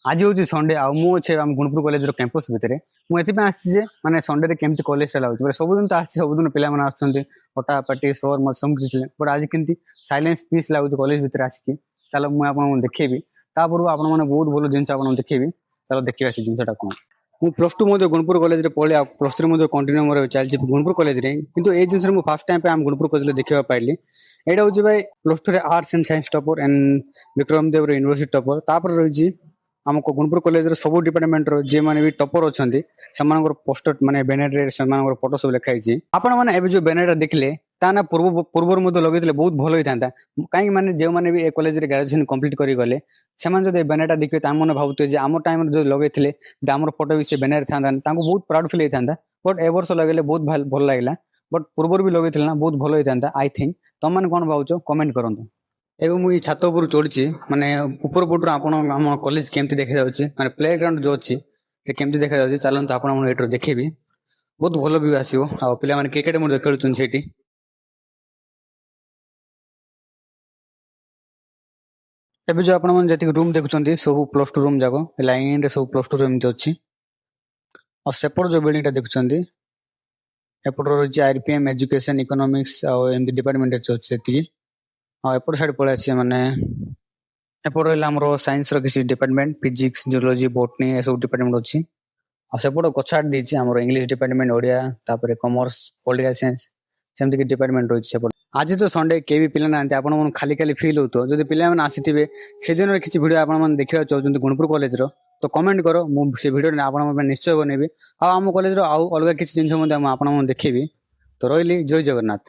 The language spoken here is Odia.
आज हूँ संडे मुझे आम गुणपुर कॉलेज कैंपस भितर मुझे आसी ମାନେ ସଣ୍ଡେରେ କେମିତି କଲେଜଟା ଲାଗୁଛି ମାନେ ସବୁଦିନ ତ ଆସିଛି ସବୁଦିନ ପିଲାମାନେ ଆସୁଛନ୍ତି ପଟାପାଟି ସୋର ମତ ସବୁ କିଛି ବଟ୍ ଆଜି କେମିତି ସାଇଲେନ୍ସ ପିସ୍ ଲାଗୁଛି କଲେଜ ଭିତରେ ଆସିକି ତାହେଲେ ମୁଁ ଆପଣଙ୍କୁ ଦେଖେଇବି ତା ପୂର୍ବରୁ ଆପଣମାନେ ବହୁତ ଭଲ ଜିନିଷ ଆପଣଙ୍କୁ ଦେଖେଇବି ତାହେଲେ ଦେଖିବା ସେ ଜିନିଷଟା କଣ ମୁଁ ପ୍ଲସ୍ ଟୁ ମଧ୍ୟ ଗୁଣପୁର କଲେଜରେ ପଢ଼ି ଆଉ ପ୍ଲସ୍ ଥ୍ରୀ ମଧ୍ୟ କଣ୍ଟିନ୍ୟୁ ମୋର ଚାଲିଛି ଗୁଣପୁର କଲେଜରେ କିନ୍ତୁ ଏଇ ଜିନିଷରେ ମୁଁ ଫାର୍ଷ୍ଟ ଟାଇମ୍ ପାଇଁ ଆମ ଗୁଣପୁର କଲେଜରେ ଦେଖିବା ପାଇଲି ଏଇଟା ହେଉଛି ଭାଇ ପ୍ଲସ୍ ଟୁରେ arts and science topper and Bikram ଦେବର ୟୁନିଭର୍ସିଟି ଟପର ତାପରେ ରହିଛି ଆମ ଗୁଣପୁର କଲେଜର ସବୁ ଡିପାର୍ଟମେଣ୍ଟର ଯିଏମାନେ ବି ଟପର ଅଛନ୍ତି ସେମାନଙ୍କର ପୋଷ୍ଟର ମାନେ ବ୍ୟାନରରେ ସେମାନଙ୍କର ଫଟୋ ସବୁ ଲେଖା ହେଇଛି ଆପଣମାନେ ଏବେ ଯୋଉ ବ୍ୟାନରଟା ଦେଖିଲେ ତା ନା ପୂର୍ବରୁ ମଧ୍ୟ ଲଗେଇଥିଲେ ବହୁତ ଭଲ ହେଇଥାନ୍ତା କାହିଁକି ମାନେ ଯେଉଁମାନେ ବି ଏ କଲେଜରେ ଗ୍ରାଜୁଏସନ କମ୍ପ୍ଲିଟ୍ କରି ଗଲେ ସେମାନେ ଯଦି ଏ ବ୍ୟାନରଟା ଦେଖିବେ ତାମାନେ ଭାବୁଥିବେ ଯେ ଆମ ଟାଇମରେ ଯୋଉ ଲଗେଇଥିଲେ ଆମର ଫଟୋ ବି ସେ ବ୍ୟାନରରେ ଥାନ୍ତା ତାଙ୍କୁ ବହୁତ ପ୍ରାଉଡ ଫିଲ୍ ହେଇଥାନ୍ତା ବଟ୍ ଏ ବର୍ଷ ଲଗେଇଲେ ବହୁତ ଭଲ ଲାଗିଲା ବଟ୍ ପୂର୍ବରୁ ବି ଲଗେଇଥିଲେ ନା ବହୁତ ଭଲ ହେଇଥାନ୍ତା ଆଇ ଥିଙ୍କ ତମମାନେ କଣ ଭାବୁଛ କମେଣ୍ଟ କରନ୍ତୁ ଏବେ ମୁଁ ଏଇ ଛାତ ଉପରୁ ଚଢିଛି ମାନେ ଉପର ପଟରୁ ଆପଣ ଆମ କଲେଜ କେମିତି ଦେଖାଯାଉଛି ମାନେ ପ୍ଲେ ଗ୍ରାଉଣ୍ଡ ଯୋଉ ଅଛି ସେ କେମିତି ଦେଖାଯାଉଛି ଚାଲନ୍ତୁ ଆପଣ ମୁଁ ଏଇଠୁ ଦେଖେଇବି ବହୁତ ଭଲ ବି ଆସିବ ଆଉ ପିଲାମାନେ କ୍ରିକେଟ ମଧ୍ୟ ଖେଳୁଛନ୍ତି ସେଇଠି ଏବେ ଯୋଉ ଆପଣମାନେ ଯେତିକି ରୁମ୍ ଦେଖୁଛନ୍ତି ସବୁ ପ୍ଲସ୍ ଟୁ ରୁମ୍ ଯାକ ଲାଇନରେ ସବୁ ପ୍ଲସ୍ ଟୁ ଏମିତି ଅଛି ଆଉ ସେପଟ ଯୋଉ ବିଲ୍ଡିଂଟା ଦେଖୁଛନ୍ତି ଏପଟ ରହିଛି ଆଇପିଏମ୍ ଏଜୁକେସନ ଇକୋନୋମିକ୍ସ ଆଉ ଏମିତି ଡିପାର୍ଟମେଣ୍ଟ ଅଛି ସେତିକି ଆଉ ଏପଟ ସାଇଡ୍ ପଳେଇ ଆସିଛି ମାନେ ଏପଟ ରହିଲା ଆମର ସାଇନ୍ସର କିଛି ଡିପାର୍ଟମେଣ୍ଟ ଫିଜିକ୍ସ ଜିଓଲୋଜି ବୋଟନି ଏସବୁ ଡିପାର୍ଟମେଣ୍ଟ ଅଛି ଆଉ ସେପଟ ଗଛ ଆଡେ ଦେଇଛି ଆମର ଇଂଲିଶ ଡିପାର୍ଟମେଣ୍ଟ ଓଡ଼ିଆ ତାପରେ କମର୍ସ ପଲିଟିକାଲ ସାଇନ୍ସ ସେମିତି କି ଡିପାର୍ଟମେଣ୍ଟ ରହିଛି ସେପଟ ଆଜି ତ ସଣ୍ଡେ କେହି ବି ପିଲା ନାହାନ୍ତି ଆପଣଙ୍କୁ ଖାଲି ଖାଲି ଫିଲ୍ ହଉଥିବ ଯଦି ପିଲାମାନେ ଆସିଥିବେ ସେଦିନର କିଛି ଭିଡ଼ିଓ ଆପଣମାନେ ଦେଖିବାକୁ ଚାହୁଁଛନ୍ତି ଗୁଣପୁର କଲେଜର ତ କମେଣ୍ଟ କର ମୁଁ ସେ ଭିଡ଼ିଓ ଆପଣଙ୍କ ପାଇଁ ନିଶ୍ଚୟ ବନେଇବି ଆଉ ଆମ କଲେଜର ଆଉ ଅଲଗା କିଛି ଜିନିଷ ମଧ୍ୟ ମୁଁ ଆପଣଙ୍କୁ ଦେଖେଇବି ତ ରହିଲି ଜୟ ଜଗନ୍ନାଥ।